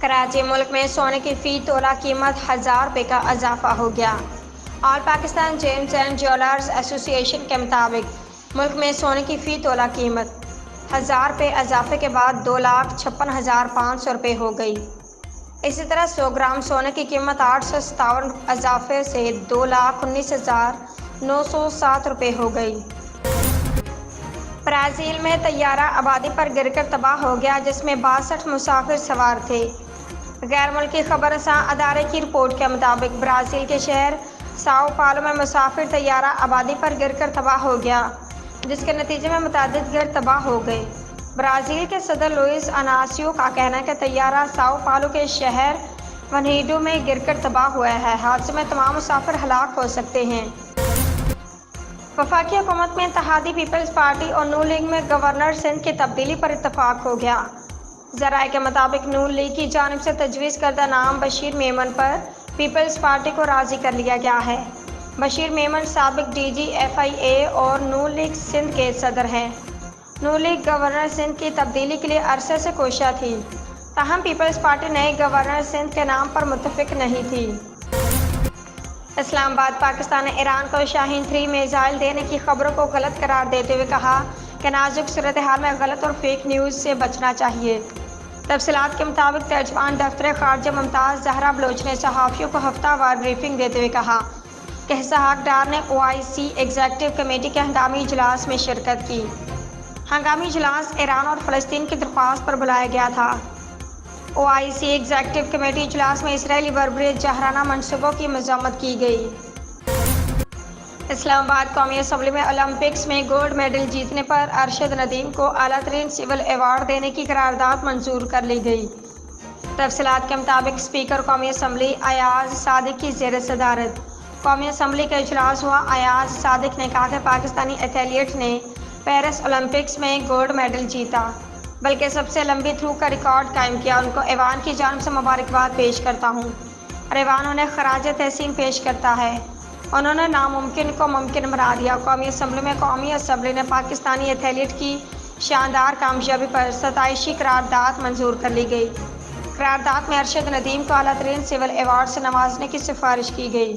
कराची मुल्क में सोने की फ़ी तोला कीमत 1000 रुपये का इजाफा हो गया। All Pakistan James and jewellers association के मुताबिक मुल्क में सोने की फ़ी तोला कीमत 1000 रुपये इजाफे के बाद 2,56,500 रुपये हो गई। इसी तरह 100 ग्राम सोने की कीमत 857 इजाफे से 2,19,907 रुपये हो गई। ब्राज़ील में तैयारा आबादी पर गिरकर तबाह हो गया, जिसमें 62 मुसाफिर सवार थे। गैर मुल्की खबरसां अदारे की रिपोर्ट के मुताबिक ब्राज़ील के शहर साओ पालो में मुसाफिर तैयारा आबादी पर गिरकर तबाह हो गया, जिसके नतीजे में मुतअद्दिद गिर तबाह हो गए। ब्राज़ील के सदर लुइस अनासियो का कहना है कि तैयारा साओ पालो के शहर वनीडो में गिरकर तबाह हुआ है। हादसे में तमाम मुसाफिर हलाक हो सकते हैं। वफाकी हुकूमत में इत्तेहादी पीपल्स पार्टी और नून लीग में गवर्नर सिंध की तब्दीली पर इत्तफाक हो गया। ज़राए के मुताबिक नून लीग की जानिब से तजवीज़ करदा नाम बशीर मेमन पर पीपल्स पार्टी को राज़ी कर लिया गया है। बशीर मेमन साबिक DG FIA और नून लीग सिंध के सदर हैं। नून लीग गवर्नर सिंध की तब्दीली के लिए अरसे से कोशिश थी, ताहम पीपल्स पार्टी नए गवर्नर सिंध के नाम पर मुत्तफिक नहीं थी। इस्लामाबाद पाकिस्तान ने ईरान को शाहीन 3 मिसाइल देने की खबरों को गलत करार देते हुए कहा कि नाजुक सूरत हाल में गलत और फेक न्यूज़ से बचना चाहिए। तफसीलात के मुताबिक तर्जमान दफ्तर खारजा मुमताज़ जहरा बलोच ने सहाफ़ियों को हफ्तावार ब्रीफिंग देते हुए कहा कि इसहाक डार ने OIC एग्जीक्यूटिव कमेटी के हंगामी इजलास में शिरकत की। हंगामी इजलास ईरान और फ़लस्तीन की दरख्वास्त पर बुलाया गया था। OIC एग्जीक्यूटिव कमेटी इजलास में इसराइली बर्बरी जहराना मनसूबों की मज़म्मत की गई। इस्लामाबाद कौमी असम्बली में ओलंपिक्स में गोल्ड मेडल जीतने पर अरशद नदीम को आला तरीन सिविल अवार्ड देने की करारदाद मंजूर कर ली गई। तफसीलात के मुताबिक स्पीकर कौमी असम्बली अयाज सादिक की ज़ेर सदारत कौमी असम्बली का इजलास हुआ। अयाज सादिक ने कहा कि पाकिस्तानी एथलीट ने पेरिस ओलंपिक्स में गोल्ड मेडल जीता, बल्कि सबसे लंबी थ्रू का रिकॉर्ड कायम किया। उनको ऐवान की जानिब से मुबारकबाद पेश करता हूँ और ऐवान उन्हें खराज तहसीन पेश करता है। उन्होंने नामुमकिन को मुमकिन बना दिया। कौमी असम्बली ने पाकिस्तानी एथलीट की शानदार कामयाबी पर सताइशी करारदाद मंजूर कर ली गई। करारदाद में अरशद नदीम को आला तरीन सिविल अवार्ड से नवाजने की सिफारिश की गई।